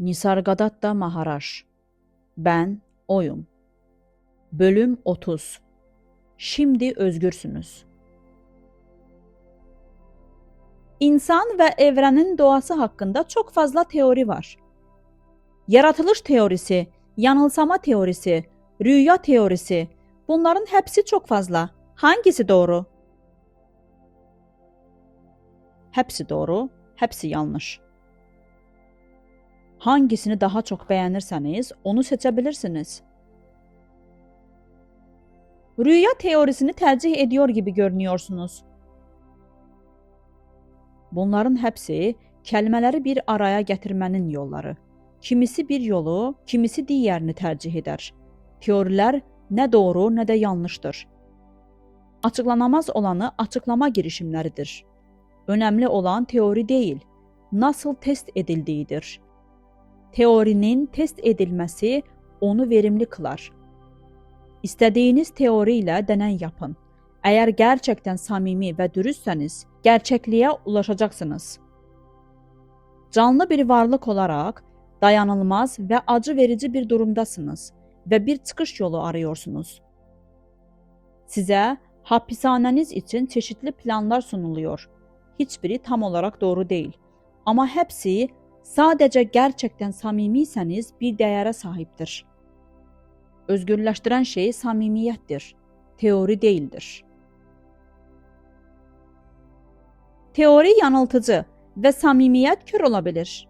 Nisargadatta Maharaj. Ben oyum. Bölüm 30. Şimdi özgürsünüz. İnsan ve evrenin doğası hakkında çok fazla teori var. Yaratılış teorisi, yanılsama teorisi, rüya teorisi, bunların hepsi çok fazla. Hangisi doğru? Hepsi doğru, hepsi yanlış. Hangisini daha çok beğenirseniz onu seçebilirsiniz. Rüya teorisini tercih ediyor gibi görünüyorsunuz. Bunların hepsi kelimeleri bir araya getirmenin yolları. Kimisi bir yolu, kimisi diğerini tercih eder. Teoriler ne doğru ne de yanlıştır. Açıklanamaz olanı açıklama girişimleridir. Önemli olan teori değil, nasıl test edildiğidir. Teorinin test edilmesi onu verimli kılar. İstediğiniz teoriyle deney yapın. Eğer gerçekten samimi ve dürüstseniz, gerçekliğe ulaşacaksınız. Canlı bir varlık olarak dayanılmaz ve acı verici bir durumdasınız ve bir çıkış yolu arıyorsunuz. Size hapishaneniz için çeşitli planlar sunuluyor. Hiçbiri tam olarak doğru değil. Ama hepsi sadece gerçekten samimiyseniz bir değere sahiptir. Özgürleştiren şey samimiyettir, teori değildir. Teori yanıltıcı ve samimiyet kör olabilir.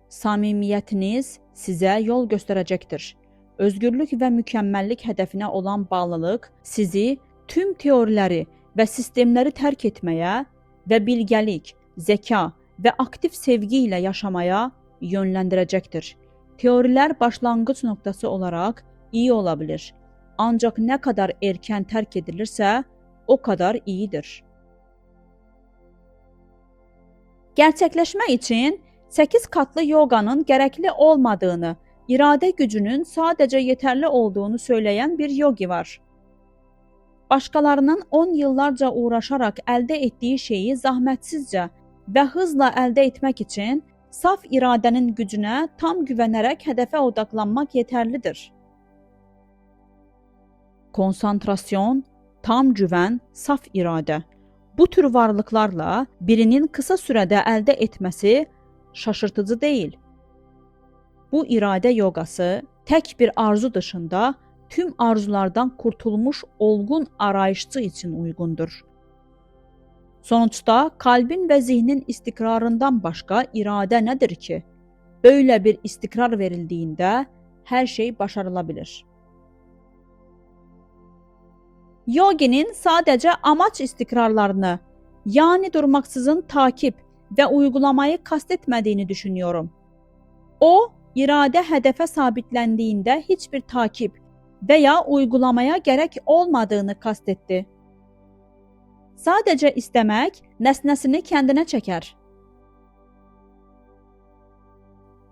Samimiyetiniz size yol gösterecektir. Özgürlük ve mükemmellik hedefine olan bağlılık sizi tüm teorileri ve sistemleri terk etmeye ve bilgelik, zeka ve aktif sevgi ile yaşamaya yönlendirecektir. Teoriler başlangıç noktası olarak iyi olabilir. Ancak ne kadar erken terk edilirse o kadar iyidir. Gerçekleşme için 8 katlı yoganın gerekli olmadığını, irade gücünün sadece yeterli olduğunu söyleyen bir yogi var. Başkalarının 10 yıllarca uğraşarak elde ettiği şeyi zahmetsizce ve hızla elde etmek için saf iradenin gücüne tam güvenerek hedefe odaklanmak yeterlidir. Konsantrasyon, tam güven, saf irade. Bu tür varlıklarla birinin kısa sürede elde etmesi şaşırtıcı değil. Bu irade yogası tek bir arzu dışında tüm arzulardan kurtulmuş olgun arayışçı için uygundur. Sonuçta kalbin ve zihnin istikrarından başka irade nedir ki? Böyle bir istikrar verildiğinde her şey başarılabilir. Yoginin sadece amaç istikrarlarını, yani durmaksızın takip ve uygulamayı kastetmediğini düşünüyorum. O, irade hedefe sabitlendiğinde hiçbir takip veya uygulamaya gerek olmadığını kastetti. Sadece istemek nesnesini kendine çeker.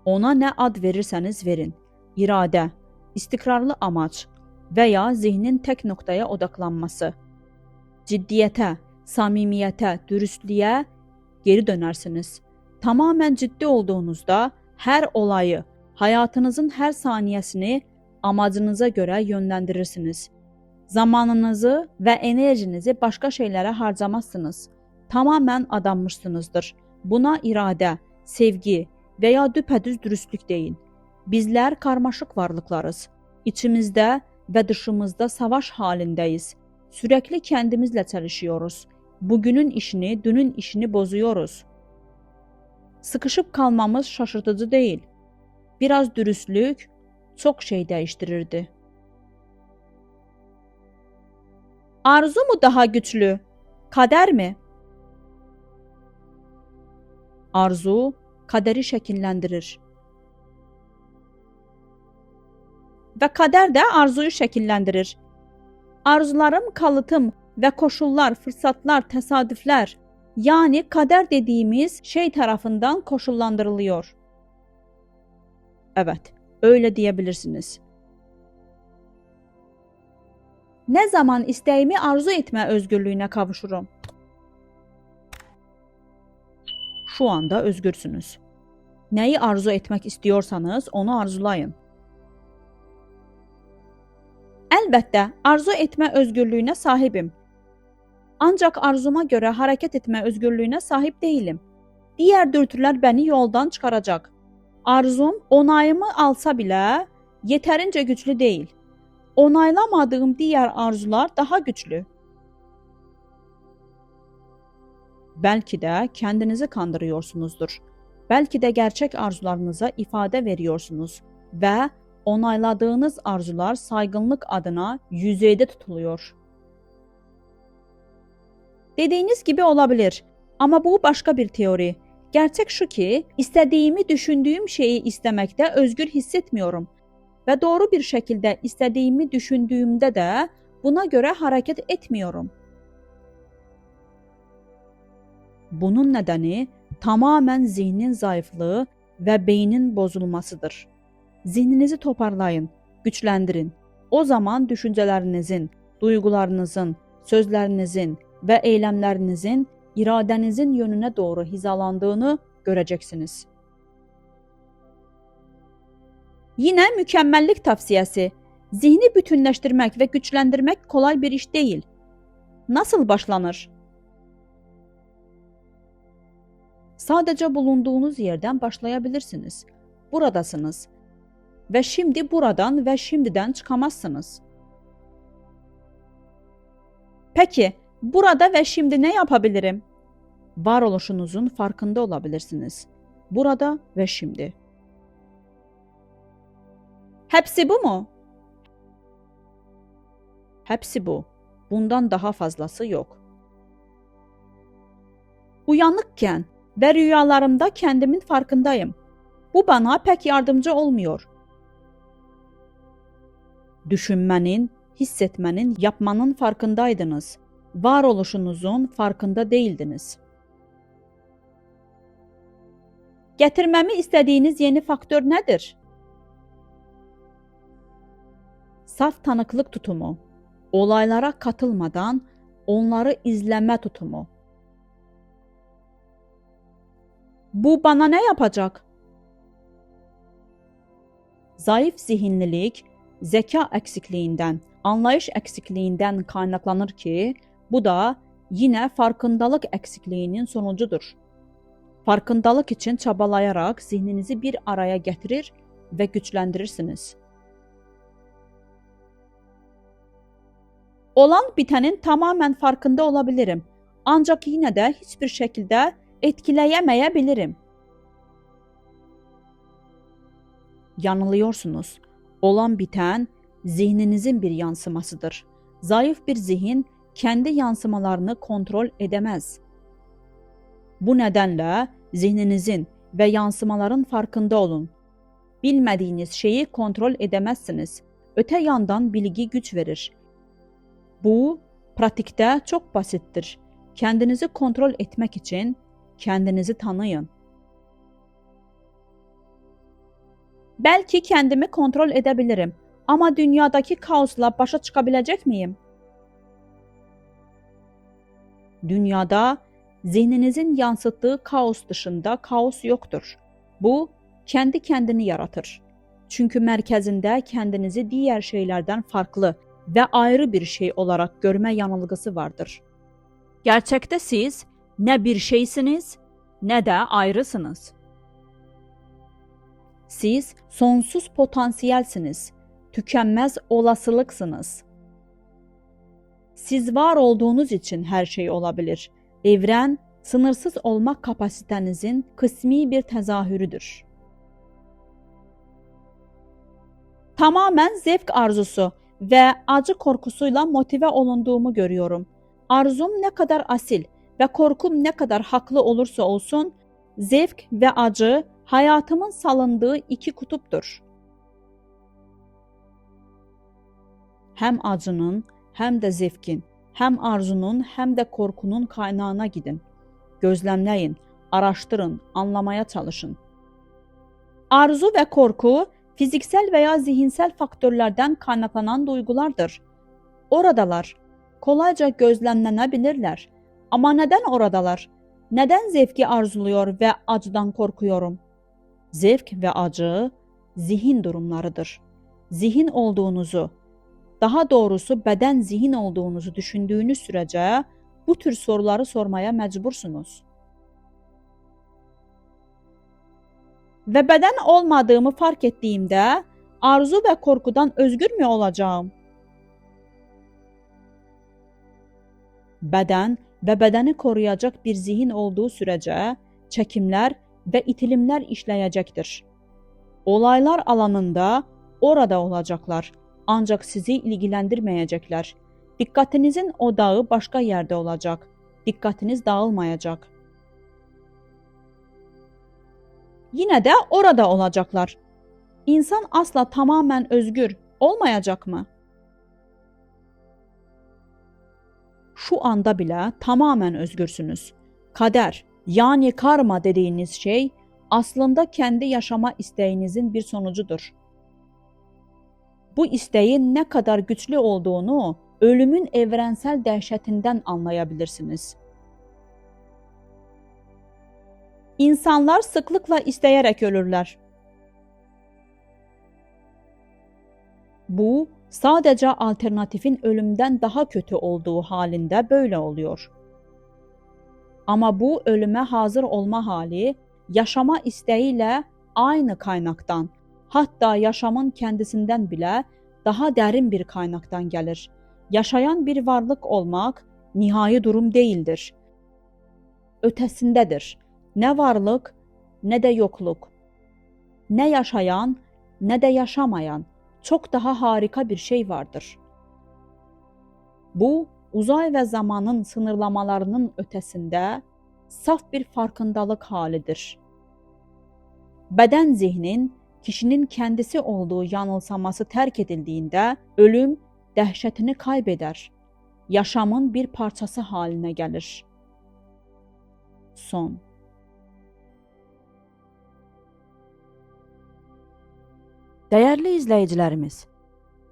Ona ne ad verirseniz verin, irade, istikrarlı amaç veya zihnin tek noktaya odaklanması. Ciddiyete, samimiyete, dürüstlüğe geri dönersiniz. Tamamen ciddi olduğunuzda her olayı, hayatınızın her saniyesini amacınıza göre yönlendirirsiniz. Zamanınızı ve enerjinizi başka şeylere harcamazsınız. Tamamen adanmışsınızdır. Buna irade, sevgi veya düpedüz dürüstlük deyin. Bizler karmaşık varlıklarız. İçimizde ve dışımızda savaş halindeyiz. Sürekli kendimizle çalışıyoruz. Bugünün işini, dünün işini bozuyoruz. Sıkışıp kalmamız şaşırtıcı değil. Biraz dürüstlük çok şey değiştirirdi. Arzu mu daha güçlü? Kader mi? Arzu kaderi şekillendirir. Ve kader de arzuyu şekillendirir. Arzularım, kalıtım ve koşullar, fırsatlar, tesadüfler, yani kader dediğimiz şey tarafından koşullandırılıyor. Evet, öyle diyebilirsiniz. Ne zaman isteğimi arzu etme özgürlüğüne kavuşurum? Şu anda özgürsünüz. Neyi arzu etmek istiyorsanız onu arzulayın. Əlbəttə, arzu etmə özgürlüyünə sahibim. Ancaq arzuma görə hərəkət etmə özgürlüyünə sahib değilim. Digər dürtülər bəni yoldan çıxaracaq. Arzum onayımı alsa belə yetərincə güclü deyil. Onaylamadığım digər arzular daha güclü. Bəlkə də kəndinizi kandırıyorsunuzdur. Bəlkə də gerçək arzularınıza ifadə veriyorsunuz və onayladığınız arzular saygınlıq adına yüzeyde tutuluyor. Dediğiniz gibi olabilir ama bu başka bir teori. Gerçek şu ki, istediğimi düşündüğüm şeyi istemekte özgür hissetmiyorum ve doğru bir şekilde istediğimi düşündüğümde de buna göre hareket etmiyorum. Bunun nedeni tamamen zihnin zayıflığı ve beynin bozulmasıdır. Zihninizi toparlayın, güçləndirin. O zaman düşüncelerinizin, duygularınızın, sözlerinizin ve eylemlerinizin iradenizin yönüne doğru hizalandığını göreceksiniz. Yine mükemmellik tavsiyesi. Zihni bütünleştirmek ve güçlendirmek kolay bir iş değil. Nasıl başlanır? Sadece bulunduğunuz yerden başlayabilirsiniz. Buradasınız. Ve şimdi buradan ve şimdiden çıkamazsınız. Peki, burada ve şimdi ne yapabilirim? Varoluşunuzun farkında olabilirsiniz. Burada ve şimdi. Hepsi bu mu? Hepsi bu. Bundan daha fazlası yok. Uyanıkken ve rüyalarımda kendimin farkındayım. Bu bana pek yardımcı olmuyor. Düşünmenin, hissetmenin, yapmanın farkındaydınız. Varoluşunuzun farkında değildiniz. Getirmemi istediğiniz yeni faktör nedir? Saf tanıklık tutumu, olaylara katılmadan onları izleme tutumu. Bu bana ne yapacak? Zayıf zihinlilik, zeka eksikliğinden, anlayış eksikliğinden kaynaklanır ki, bu da yine farkındalık eksikliğinin sonucudur. Farkındalık için çabalayarak zihninizi bir araya getirir ve güçlendirirsiniz. Olan bitenin tamamen farkında olabilirim. Ancak yine de hiçbir şekilde etkileyemeyebilirim. Yanılıyorsunuz. Olan biten zihninizin bir yansımasıdır. Zayıf bir zihin kendi yansımalarını kontrol edemez. Bu nedenle zihninizin ve yansımaların farkında olun. Bilmediğiniz şeyi kontrol edemezsiniz. Öte yandan bilgi güç verir. Bu, pratikte çok basittir. Kendinizi kontrol etmek için kendinizi tanıyın. Belki kendimi kontrol edebilirim ama dünyadaki kaosla başa çıkabilecek miyim? Dünyada zihninizin yansıttığı kaos dışında kaos yoktur. Bu, kendi kendini yaratır. Çünkü merkezinde kendinizi diğer şeylerden farklı ve ayrı bir şey olarak görme yanılgısı vardır. Gerçekte siz ne bir şeysiniz ne de ayrısınız. Siz sonsuz potansiyelsiniz, tükenmez olasılıksınız. Siz var olduğunuz için her şey olabilir. Evren, sınırsız olmak kapasitenizin kısmi bir tezahürüdür. Tamamen zevk arzusu ve acı korkusuyla motive olunduğumu görüyorum. Arzum ne kadar asil ve korkum ne kadar haklı olursa olsun, zevk ve acı hayatımın salındığı iki kutuptur. Hem acının hem de zevkin, hem arzunun hem de korkunun kaynağına gidin. Gözlemleyin, araştırın, anlamaya çalışın. Arzu ve korku fiziksel veya zihinsel faktörlerden kaynaklanan duygulardır. Oradalar, kolayca gözlemlenebilirler. Ama neden oradalar? Neden zevki arzuluyor ve acıdan korkuyorum? Zevk ve acı zihin durumlarıdır. Zihin olduğunuzu, daha doğrusu beden zihin olduğunuzu düşündüğünüz sürece bu tür soruları sormaya mecbursunuz. Ve beden olmadığımı fark ettiğimde arzu ve korkudan özgür mü olacağım? Beden ve bedeni koruyacak bir zihin olduğu sürece çekimler ve itilimler işleyecektir. Olaylar alanında orada olacaklar, ancak sizi ilgilendirmeyecekler. Dikkatinizin odağı başka yerde olacak. Dikkatiniz dağılmayacak. Yine de orada olacaklar. İnsan asla tamamen özgür olmayacak mı? Şu anda bile tamamen özgürsünüz. Kader, yani karma dediğiniz şey aslında kendi yaşama isteğinizin bir sonucudur. Bu isteğin ne kadar güçlü olduğunu ölümün evrensel dehşetinden anlayabilirsiniz. İnsanlar sıklıkla isteyerek ölürler. Bu sadece alternatifin ölümden daha kötü olduğu halinde böyle oluyor. Ama bu ölüme hazır olma hali yaşama isteğiyle aynı kaynaktan, hatta yaşamın kendisinden bile daha derin bir kaynaktan gelir. Yaşayan bir varlık olmak nihai durum değildir. Ötesindedir. Ne varlık ne de yokluk. Ne yaşayan ne de yaşamayan çok daha harika bir şey vardır. Bu uzay ve zamanın sınırlamalarının ötesinde saf bir farkındalık halidir. Beden zihnin kişinin kendisi olduğu yanılsaması terk edildiğinde ölüm dehşetini kaybeder. Yaşamın bir parçası haline gelir. Son. Değerli izleyicilerimiz,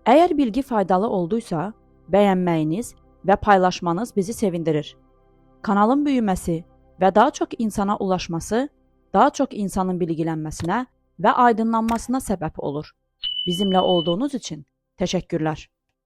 eğer bilgi faydalı olduysa beğenməyiniz ve paylaşmanız bizi sevindirir. Kanalın büyümesi ve daha çok insana ulaşması, daha çok insanın bilgilenmesine ve aydınlanmasına sebep olur. Bizimle olduğunuz için teşekkürler.